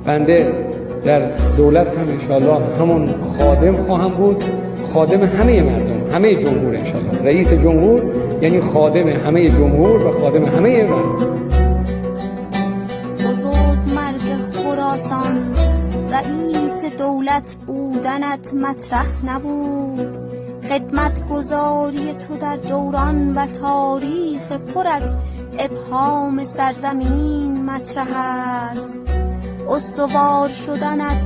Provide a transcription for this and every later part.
بنده در دولت هم انشالله همون خادم خواهم بود، خادم همه مردم، همه جمهور انشالله. رئیس جمهور یعنی خادم همه جمهور و خادم همه مردم. بزرگ مرد خراسان، رئیس دولت بودنت مطرح نبود. خدمت گزاری تو در دوران و تاریخ پر از ابهام سرزمین مطرح است. استوار شدنت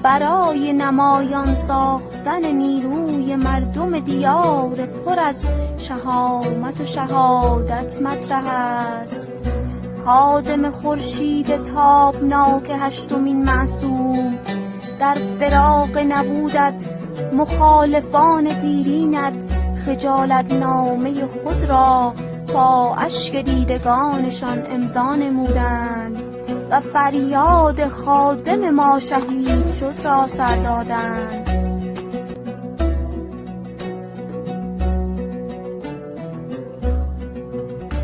برای نمایان ساختن نیروی مردم دیار پر از شهامت و شهادت مطرح است. خادم خورشید تابناک هشتمین معصوم، در فراق نبودت مخالفان دیرینت خجالت نامه خود را با اشک دیدگانشان امضا نمودند و فریاد خادم ما شهید شد را سر دادند.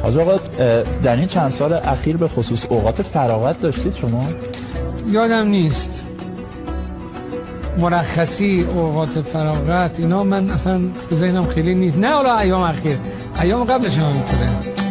حاج آقا در این چند سال اخیر به خصوص اوقات فراغت داشتید شما؟ یادم نیست مرخصی، اوقات فراغت، اینا من اصلا به ذهنم خیلی نیست. نه حالا ایام اخیر، ایام قبلش هم همینطوره.